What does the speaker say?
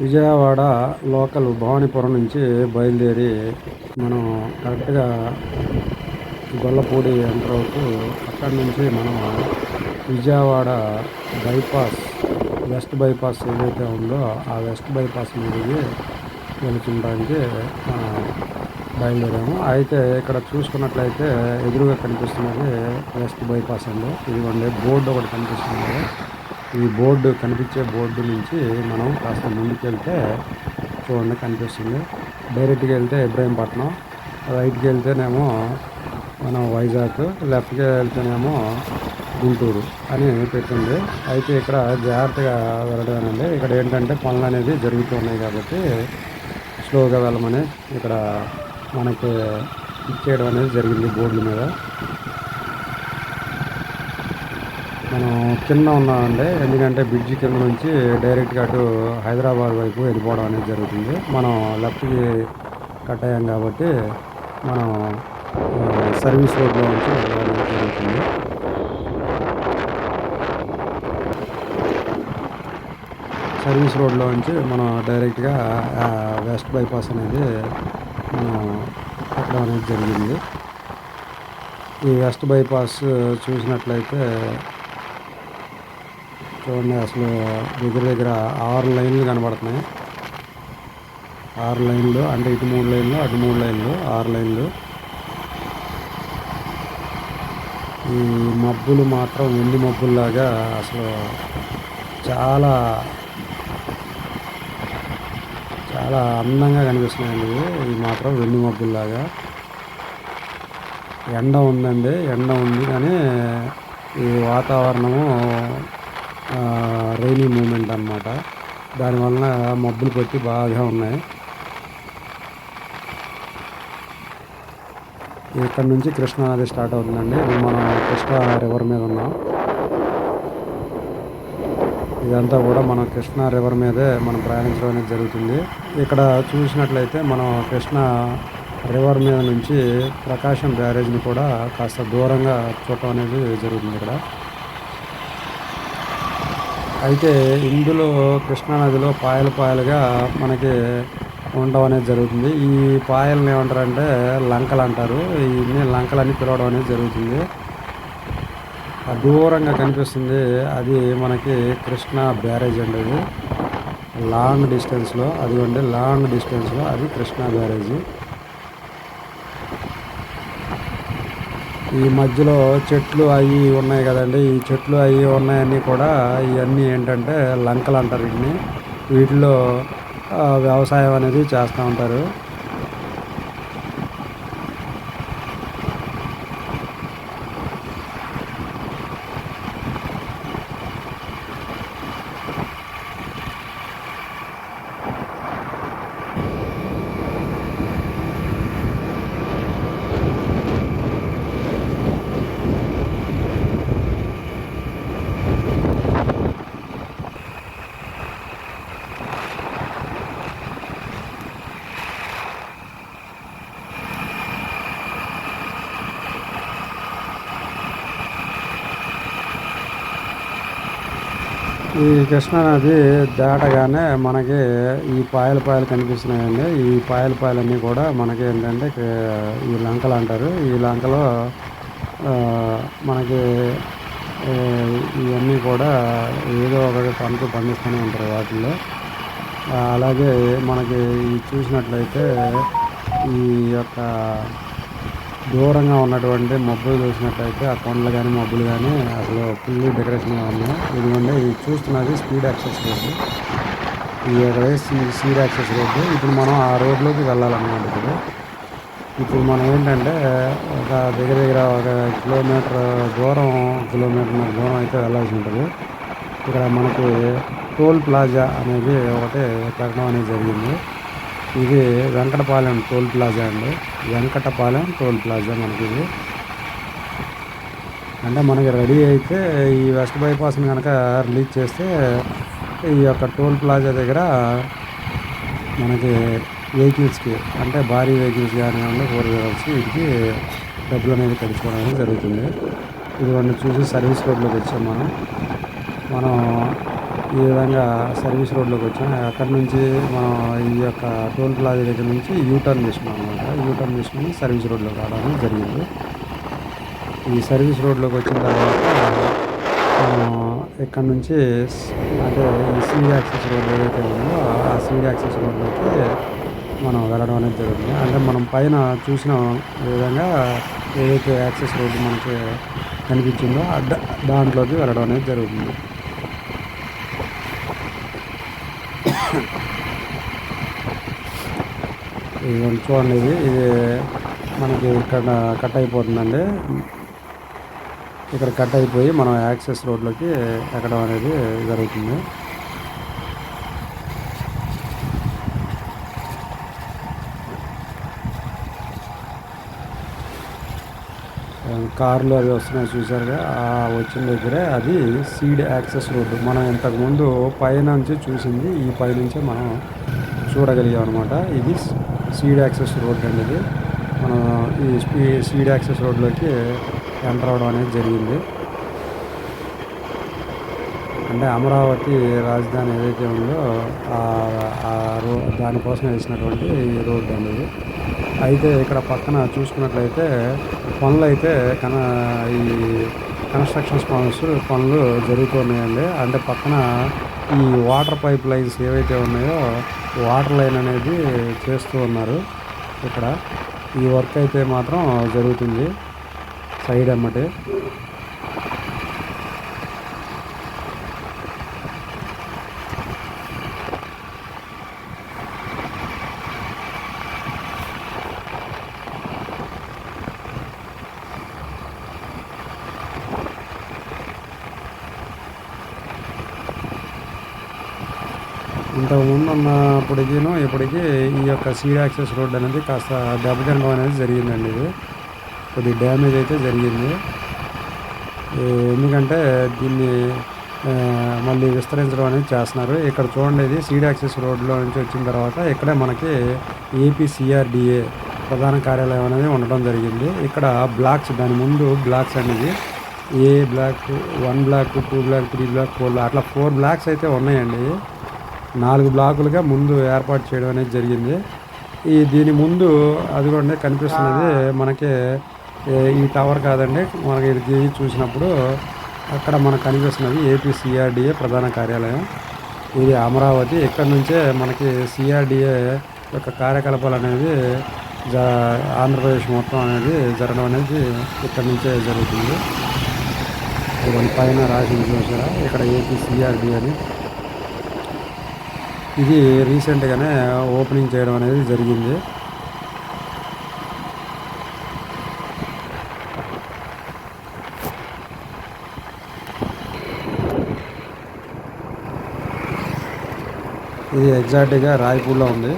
Vijayawada local Bhavanipuram నుంచి బయలుదేరి మనం కరెక్ట్‌గా గొల్లపూడి ఎంటర్ అవుతూ అక్కడి నుంచి మనం విజయవాడ బైపాస్ వెస్ట్ బైపాస్ ఏదైతే ఉందో ఆ వెస్ట్ బైపాస్ మీదికి వెళ్తుండడానికి మనం బయలుదేరాము. అయితే ఇక్కడ చూసుకున్నట్లయితే ఎదురుగా కనిపిస్తున్నది వెస్ట్ బైపాస్ అండి. ఇదిగోండి బోర్డు ఒకటి కనిపిస్తుంది కదా! ఈ బోర్డు కనిపించే బోర్డు నుంచి మనం కాస్త ముందుకెళ్తే చూడండి కనిపిస్తుంది. డైరెక్ట్‌గా వెళ్తే ఇబ్రహీంపట్నం, రైట్‌కి వెళ్తేనేమో మనం వైజాగ్, లెఫ్ట్‌కి వెళ్తేనేమో గుంటూరు అని పెట్టింది. అయితే ఇక్కడ జాగ్రత్తగా వెళ్ళడమేనండి. ఇక్కడ ఏంటంటే పనులనేది జరుగుతూ ఉన్నాయి కాబట్టి స్లోగా వెళ్ళమని ఇక్కడ మనకి ఇచ్చేయడం అనేది జరిగింది బోర్డుల మీద. మనం కింద ఉన్నామండి. ఎందుకంటే బ్రిడ్జి కింద నుంచి డైరెక్ట్‌గా అటు హైదరాబాద్ వైపు వెళ్ళిపోవడం అనేది జరుగుతుంది. మనం లెఫ్ట్‌కి కట్ అయ్యాం కాబట్టి మనం సర్వీస్ రోడ్‌లో నుంచి వెళ్ళడం అనేది జరుగుతుంది. సర్వీస్ రోడ్‌లో నుంచి మనం డైరెక్ట్‌గా వెస్ట్ బైపాస్ అనేది మనం ఎక్కడం అనేది జరిగింది. ఈ వెస్ట్ బైపాస్ చూసినట్లయితే చూడండి అసలు దగ్గర దగ్గర 6 లైన్‌లు కనబడుతున్నాయి. 6 లైన్‌లు అంటే ఇటు 3 లైన్‌లు, అటు 3 లైన్‌లు, 6 లైన్‌లు. ఈ మబ్బులు మాత్రం వెండి మబ్బుల్లాగా అసలు చాలా, చాలా అందంగా కనిపిస్తున్నాయండి ఇవి. ఇవి మాత్రం వెండి మబ్బుల్లాగా. ఎండ ఉందండి. ఎండ ఉంది కానీ ఈ వాతావరణము రైనీ మూమెంట్ అనమాట. దానివలన మబ్బులు పట్టి బాగా ఉన్నాయి. ఇక్కడ నుంచి కృష్ణా నది స్టార్ట్ అవుతుందండి. ఇప్పుడు మనం కృష్ణా రివర్ మీద ఉన్నాం. ఇదంతా కూడా మనం కృష్ణా రివర్ మీదే మనం ప్రయాణించడం అనేది జరుగుతుంది. ఇక్కడ చూసినట్లయితే మనం కృష్ణా రివర్ మీద నుంచి ప్రకాశం బ్యారేజ్ని కూడా కాస్త దూరంగా చూడటం అనేది జరుగుతుంది ఇక్కడ. అయితే ఇందులో కృష్ణా నదిలో పాయలు పాయలుగా మనకి ఉండడం అనేది జరుగుతుంది. ఈ పాయలని ఏమంటారంటే లంకలు అంటారు. ఇన్ని లంకలని పిలవడం అనేది జరుగుతుంది. దూరంగా కనిపిస్తుంది అది మనకి కృష్ణా బ్యారేజ్ అండి. అది లాంగ్ డిస్టెన్స్లో అదిగోండి లాంగ్ డిస్టెన్స్లో అది కృష్ణా బ్యారేజీ. ఈ మధ్యలో చెట్లు అవి ఉన్నాయి కదండి. ఈ చెట్లు అవి ఉన్నాయన్నీ కూడా ఇవన్నీ ఏంటంటే లంకలు అంటారు వీటిని. వీటిలో వ్యవసాయం అనేది చేస్తూ ఉంటారు. ఈ కృష్ణానది దాటగానే మనకి ఈ పాయలు పాయలు కనిపిస్తున్నాయండి. ఈ పాయలు పాయలన్నీ కూడా మనకి ఏంటంటే ఈ లంకలు అంటారు. ఈ లంకలో మనకి ఇవన్నీ కూడా ఏదో ఒకటి పండిస్తూనే ఉంటారు వాటిల్లో. అలాగే మనకి చూసినట్లయితే ఈ యొక్క దూరంగా ఉన్నటువంటి మబ్బులు చూసినట్లయితే ఆ కొండలు కానీ మబ్బులు కానీ అసలు ఫుల్ డెకరేషన్గా ఉన్నాయి. ఇదిగోండి ఇది చూస్తున్నది స్పీడ్ యాక్సెస్ రోడ్డు. ఇది అక్కడ స్పీడ్ యాక్సెస్ రోడ్డు. ఇప్పుడు మనం ఆ రోడ్లోకి వెళ్ళాలన్నమాట. ఇప్పుడు మనం ఏంటంటే ఒక దగ్గర దగ్గర ఒక కిలోమీటర్ దూరం, కిలోమీటర్న్నర దూరం అయితే వెళ్ళాల్సి ఉంటుంది. ఇక్కడ మనకి టోల్ ప్లాజా అనేది ఒకటి పెట్టడం అనేది జరిగింది. ఇది వెంకటపాలెం టోల్ ప్లాజా అండి. వెంకటపాలెం టోల్ ప్లాజా మనకి ఇది. అంటే మనకి రెడీ అయితే ఈ వెస్ట్ బైపాస్ని కనుక రిలీజ్ చేస్తే ఈ యొక్క టోల్ ప్లాజా దగ్గర మనకి వెహికల్స్కి అంటే భారీ వెహికల్స్ కానివ్వండి, 4 వీలర్స్ వీటికి డబ్బులు అనేది కట్టించుకోవడం అనేది జరుగుతుంది. ఇదివన్నీ చూసి సర్వీస్ రోడ్లోకి వచ్చాం మనం. ఈ విధంగా సర్వీస్ రోడ్లోకి వచ్చాం. అక్కడి నుంచి మనం ఈ యొక్క టోల్ ప్లాజా దగ్గర నుంచి యూటర్న్ తీసుకున్నాం అనమాట. యూటర్న్ తీసుకుని సర్వీస్ రోడ్లోకి రావడం జరిగింది. ఈ సర్వీస్ రోడ్లోకి వచ్చిన తర్వాత ఇక్కడ నుంచి అంటే ఈ సీడ్ యాక్సెస్ రోడ్ ఏదైతే ఉందో ఆ సీడ్ యాక్సెస్ రోడ్లోకి మనం వెళ్ళడం అనేది జరుగుతుంది. అంటే మనం పైన చూసిన విధంగా ఏదైతే యాక్సెస్ రోడ్డు మనకి కనిపించిందో దాంట్లోకి వెళ్ళడం అనేది జరుగుతుంది. ఇది చూడండి, ఇది మనకి ఇక్కడ కట్ అయిపోతుందండి. ఇక్కడ కట్ అయిపోయి మనం యాక్సెస్ రోడ్లోకి ఎక్కడం అనేది జరుగుతుంది. కార్లు అవి వస్తున్నాయి చూసారుగా, ఆ వచ్చిన దగ్గరే అది సీడ్ యాక్సెస్ రోడ్డు. మనం ఇంతకుముందు పైనుంచి చూసింది ఈ పైనుంచే మనం చూడగలిగాం అనమాట. ఇది సీడ్ యాక్సెస్ రోడ్ అండి. ఇది మనం ఈ సీడ్ యాక్సెస్ రోడ్లోకి ఎంటర్ అవడం అనేది జరిగింది. అంటే అమరావతి రాజధాని ఏదైతే ఉందో దానికోసం వేసినటువంటి ఈ రోడ్డు అనేది. అయితే ఇక్కడ పక్కన చూసుకున్నట్లయితే పనులు అయితే ఈ కన్స్ట్రక్షన్స్ పనులు జరుగుతున్నాయండి. అంటే పక్కన ఈ వాటర్ పైప్ లైన్స్ ఏవైతే ఉన్నాయో వాటర్ లైన్ అనేది చేస్తూ ఉన్నారు. ఇక్కడ ఈ వర్క్ అయితే మాత్రం జరుగుతుంది సైడ్ అమ్మటే. ఇంతకుముందు ఉన్నప్పటికీను ఇప్పటికీ ఈ యొక్క సీడ్ యాక్సెస్ రోడ్ అనేది కాస్త దెబ్బతినడం అనేది జరిగిందండి. ఇది కొద్ది డ్యామేజ్ అయితే జరిగింది. ఎందుకంటే దీన్ని మళ్ళీ విస్తరించడం అనేది చేస్తున్నారు. ఇక్కడ చూడండి, ఇది సీడ్ యాక్సెస్ రోడ్లో నుంచి వచ్చిన తర్వాత ఇక్కడే మనకి ఏపీసీఆర్డీఏ ప్రధాన కార్యాలయం అనేది ఉండడం జరిగింది. ఇక్కడ బ్లాక్స్, దాని ముందు బ్లాక్స్ అనేది A block, 1 block, 2 block, 3 block, 4 block, అట్లా 4 బ్లాక్స్ అయితే ఉన్నాయండి. 4 బ్లాకులుగా ముందు ఏర్పాటు చేయడం అనేది జరిగింది. దీని ముందు అది కూడా కనిపిస్తున్నది మనకి ఈ టవర్ కాదండి. మనకి ఇది చూసినప్పుడు అక్కడ మనకు కనిపిస్తున్నది ఏపీసీఆర్డీఏ ప్రధాన కార్యాలయం. ఇది అమరావతి. ఇక్కడ నుంచే మనకి సిఆర్డీఏ యొక్క కార్యకలాపాలు అనేది ఆంధ్రప్రదేశ్ మొత్తం అనేది జరగడం అనేది ఇక్కడ నుంచే జరుగుతుంది. ఇది పైన రాసి చూసారా, ఇక్కడ ఏపీసీఆర్డీఏ అని. ఇది రీసెంట్గానే ఓపెనింగ్ చేయడం అనేది జరిగింది. ఇది ఎగ్జాక్ట్గా రాయపూర్లో ఉంది.